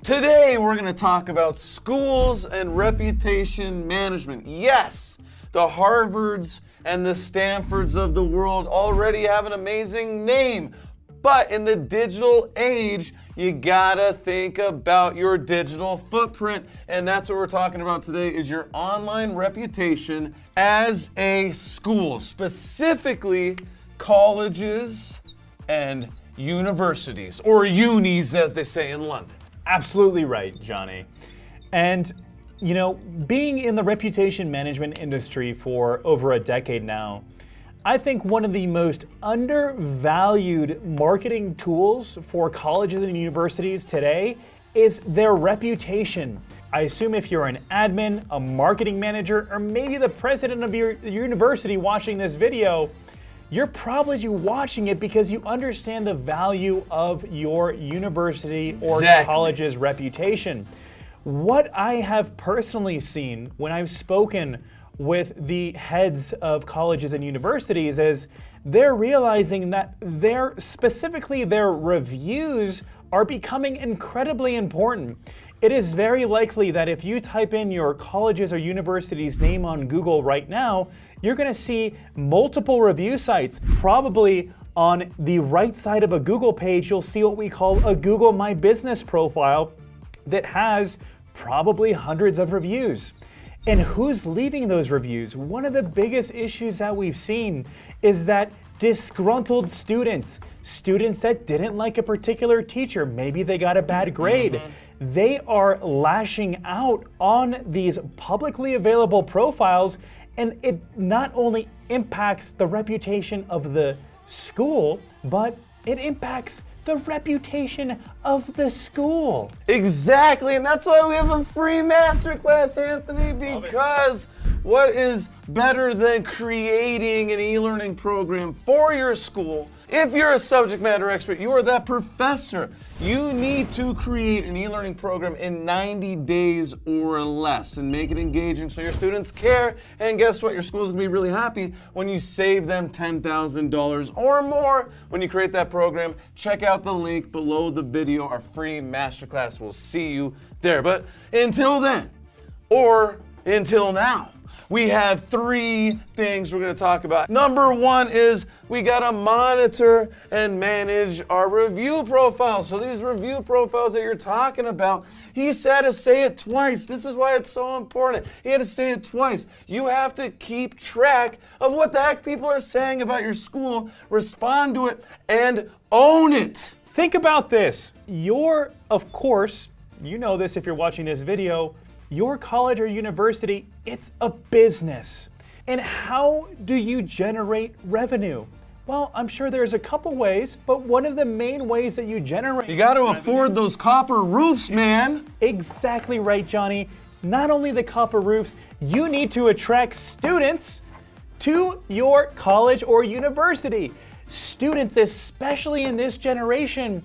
Today we're going to talk about schools and reputation management. Yes, the Harvards and the Stanfords of the world already have an amazing name, but in the digital age, you gotta think about your digital footprint, and that's what we're talking about today is your online reputation as a school, specifically colleges and universities, or unis as they say in London. Absolutely right, Johnny. And you know, being in the reputation management industry for over a decade now, I think one of the most undervalued marketing tools for colleges and universities today is their reputation. I assume if you're an admin, a marketing manager, or maybe the president of your university watching this video, you're probably watching it because you understand the value of your university or college's reputation. What I have personally seen when I've spoken with the heads of colleges and universities is they're realizing that specifically their reviews are becoming incredibly important. It is very likely that if you type in your college's or university's name on Google right now, you're going to see multiple review sites. Probably on the right side of a Google page, you'll see what we call a Google My Business profile that has probably hundreds of reviews. And who's leaving those reviews? One of the biggest issues that we've seen is that disgruntled students that didn't like a particular teacher, maybe they got a bad grade, they are lashing out on these publicly available profiles, and it not only impacts the reputation of the school, but it impacts the reputation of the school. Exactly, and that's why we have a free masterclass, Anthony, because what is better than creating an e-learning program for your school? If you're a subject matter expert, you are that professor. You need to create an e-learning program in 90 days or less and make it engaging so your students care. And guess what? Your school's gonna be really happy when you save them $10,000 or more when you create that program. Check out the link below the video, our free masterclass. We'll see you there. But until then, or until now, we have three things we're going to talk about. Number one is we got to monitor and manage our review profiles. So these review profiles that you're talking about, he had to say it twice. This is why it's so important. He had to say it twice. You have to keep track of what the heck people are saying about your school, respond to it, and own it. Think about this. Of course, you know this if you're watching this video, your college or university, it's a business. And how do you generate revenue? Well, I'm sure there's a couple ways, but one of the main ways that you generate You got to afford those copper roofs, man. Exactly right, Johnny. Not only the copper roofs, you need to attract students to your college or university. Students, especially in this generation,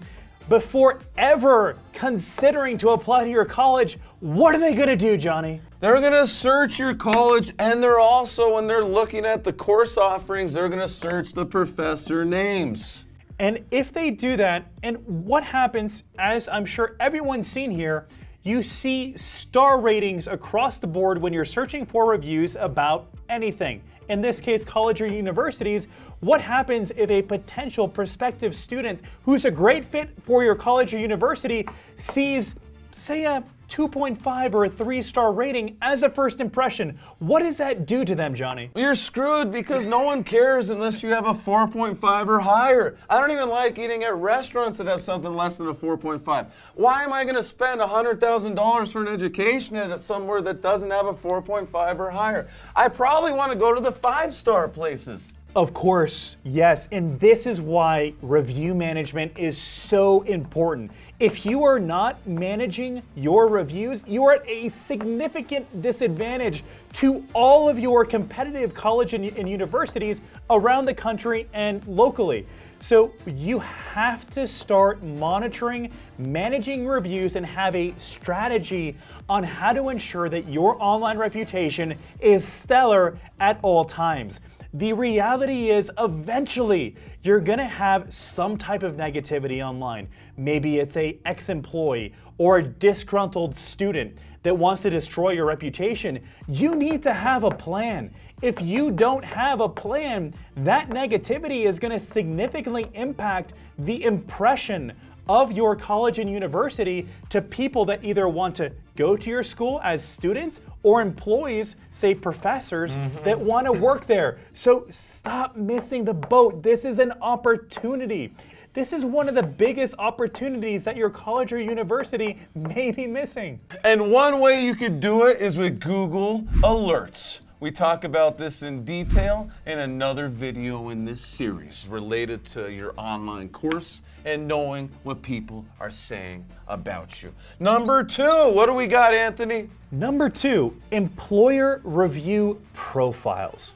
before ever considering to apply to your college, what are they gonna do, Johnny? They're gonna search your college, and they're also, when they're looking at the course offerings, they're gonna search the professor names. And if they do that, and what happens, as I'm sure everyone's seen here, you see star ratings across the board when you're searching for reviews about anything. In this case, college or universities. What happens if a potential prospective student who's a great fit for your college or university sees, say, a 2.5 or a 3-star rating as a first impression? What does that do to them, Johnny? You're screwed because no one cares unless you have a 4.5 or higher. I don't even like eating at restaurants that have something less than a 4.5. Why am I going to spend $100,000 for an education at somewhere that doesn't have a 4.5 or higher? I probably want to go to the 5-star places. Of course, yes, and this is why review management is so important. If you are not managing your reviews, you are at a significant disadvantage to all of your competitive college and universities around the country and locally. So you have to start monitoring, managing reviews, and have a strategy on how to ensure that your online reputation is stellar at all times. the reality is eventually you're gonna have some type of negativity online. Maybe it's a ex-employee or a disgruntled student that wants to destroy your reputation. You need to have a plan. If you don't have a plan, that negativity is gonna significantly impact the impression of your college and university to people that either want to go to your school as students or employees, say professors, that want to work there. So stop missing the boat. This is an opportunity. This is one of the biggest opportunities that your college or university may be missing. And one way you could do it is with Google Alerts. We talk about this in detail in another video in this series related to your online course and knowing what people are saying about you. Number 2, what do we got, Anthony? Number 2, employer review profiles.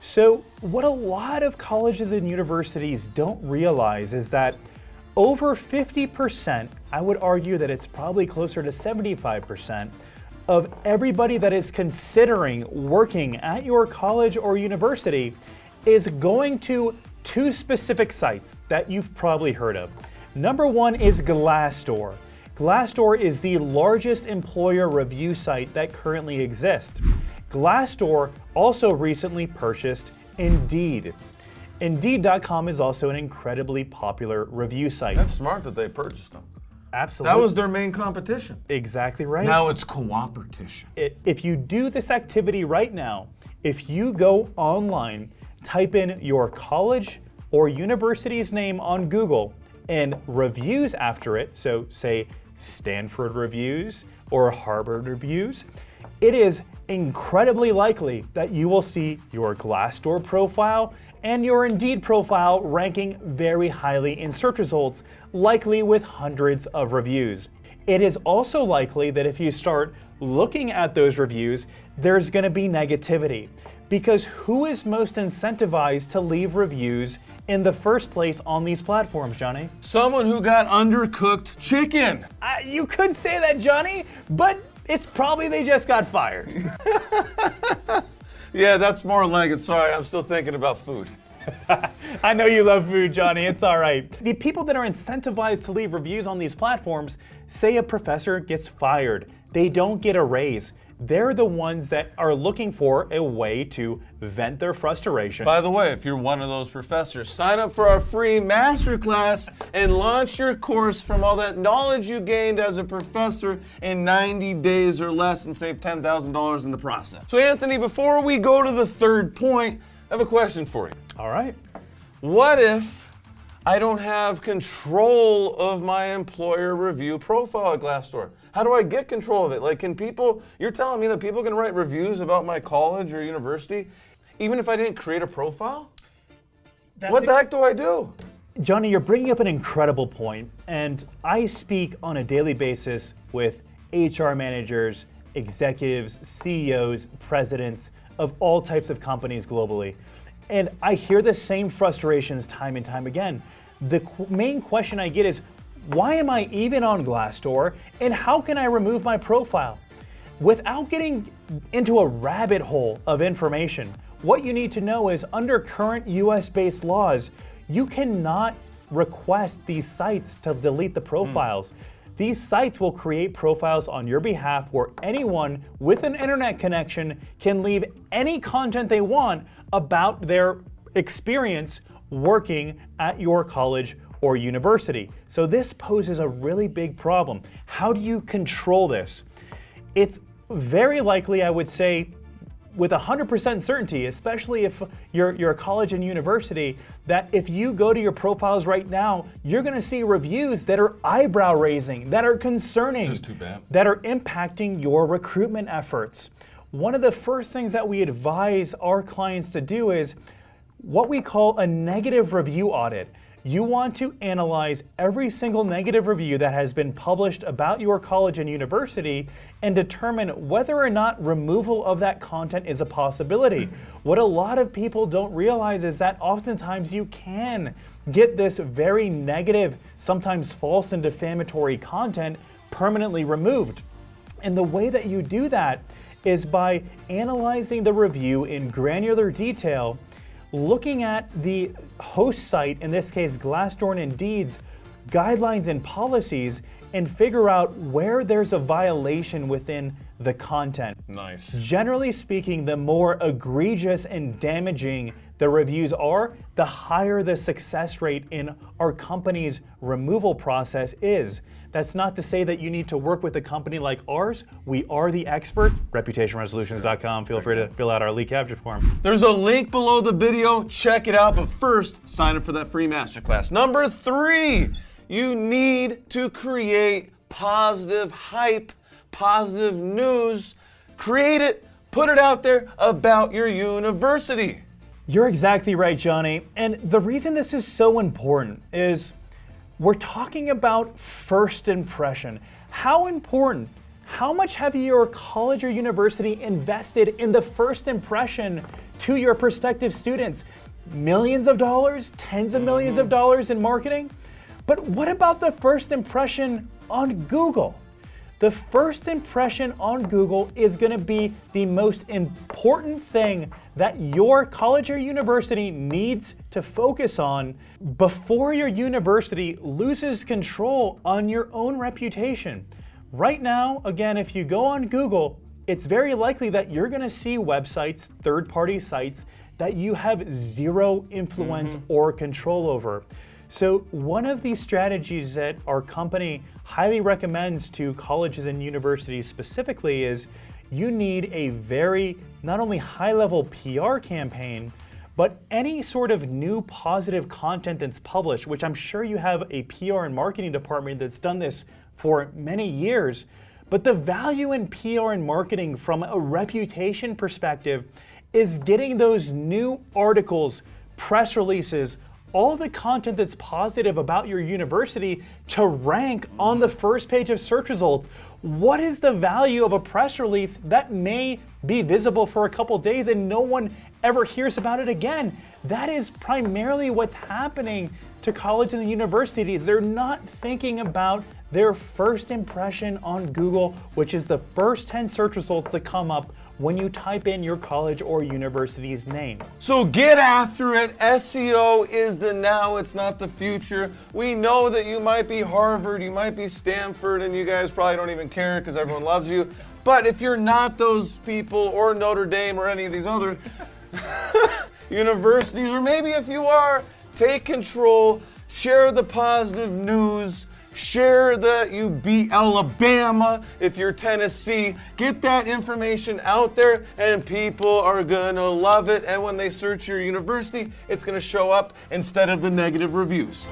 So what a lot of colleges and universities don't realize is that over 50%, I would argue that it's probably closer to 75%, of everybody that is considering working at your college or university is going to 2 specific sites that you've probably heard of. Number 1 is Glassdoor. Glassdoor is the largest employer review site that currently exists. Glassdoor also recently purchased Indeed. Indeed.com is also an incredibly popular review site. That's smart that they purchased them. Absolutely. That was their main competition. Exactly right. Now it's cooperation. If you do this activity right now, if you go online, type in your college or university's name on Google and reviews after it, so say Stanford reviews or Harvard reviews, it is incredibly likely that you will see your Glassdoor profile and your Indeed profile ranking very highly in search results, likely with hundreds of reviews. It is also likely that if you start looking at those reviews, there's going to be negativity. Because who is most incentivized to leave reviews in the first place on these platforms, Johnny? Someone who got undercooked chicken. You could say that, Johnny, but it's probably they just got fired. Yeah, that's more like it. Sorry, I'm still thinking about food. I know you love food, Johnny. It's all right. The people that are incentivized to leave reviews on these platforms, say a professor gets fired, they don't get a raise. They're the ones that are looking for a way to vent their frustration. By the way, if you're one of those professors, sign up for our free masterclass and launch your course from all that knowledge you gained as a professor in 90 days or less and save $10,000 in the process. So Anthony, before we go to the 3rd point, I have a question for you. All right. What if I don't have control of my employer review profile at Glassdoor? How do I get control of it? Like, can people, you're telling me that people can write reviews about my college or university, even if I didn't create a profile? What the heck do I do? Johnny, you're bringing up an incredible point, and I speak on a daily basis with HR managers, executives, CEOs, presidents of all types of companies globally. And I hear the same frustrations time and time again. The main question I get is, why am I even on Glassdoor, and how can I remove my profile? Without getting into a rabbit hole of information, what you need to know is under current US-based laws, you cannot request these sites to delete the profiles. These sites will create profiles on your behalf where anyone with an internet connection can leave any content they want about their experience working at your college or university. So this poses a really big problem. How do you control this? It's very likely, I would say, with 100% certainty, especially if you're a college and university, that if you go to your profiles right now, you're gonna see reviews that are eyebrow raising, that are concerning, This is too bad. that are impacting your recruitment efforts. One of the first things that we advise our clients to do is what we call a negative review audit. You want to analyze every single negative review that has been published about your college and university and determine whether or not removal of that content is a possibility. What a lot of people don't realize is that oftentimes you can get this very negative, sometimes false and defamatory content permanently removed. And the way that you do that is by analyzing the review in granular detail, looking at the host site, in this case Glassdoor and Indeed's guidelines and policies, and figure out where there's a violation within the content. Nice. Generally speaking, the more egregious and damaging the reviews are, the higher the success rate in our company's removal process is. That's not to say that you need to work with a company like ours. We are the experts. Reputationresolutions.com. Feel free to fill out our lead capture form. There's a link below the video. Check it out. But first, sign up for that free masterclass. Number 3, you need to create positive hype, positive news. Create it, put it out there about your university. You're exactly right, Johnny. And the reason this is so important is we're talking about first impression. How important, how much have your college or university invested in the first impression to your prospective students? Millions of dollars, tens of millions of dollars in marketing? But what about the first impression on Google? The first impression on Google is going to be the most important thing that your college or university needs to focus on before your university loses control on your own reputation. Right now, again, if you go on Google, it's very likely that you're going to see websites, third-party sites, that you have zero influence or control over. So one of the strategies that our company highly recommends to colleges and universities specifically is you need a very, not only high-level PR campaign, but any sort of new positive content that's published, which I'm sure you have a PR and marketing department that's done this for many years. But the value in PR and marketing from a reputation perspective is getting those new articles, press releases, all the content that's positive about your university to rank on the first page of search results. What is the value of a press release that may be visible for a couple days and no one ever hears about it again? That is primarily what's happening to colleges and universities. They're not thinking about their first impression on Google, which is the first 10 search results that come up when you type in your college or university's name. So get after it. SEO is the now, it's not the future. We know that you might be Harvard, you might be Stanford, and you guys probably don't even care because everyone loves you. But if you're not those people, or Notre Dame, or any of these other universities, or maybe if you are, take control, share the positive news, share that you beat Alabama if you're Tennessee. Get that information out there and people are gonna love it. And when they search your university, it's gonna show up instead of the negative reviews.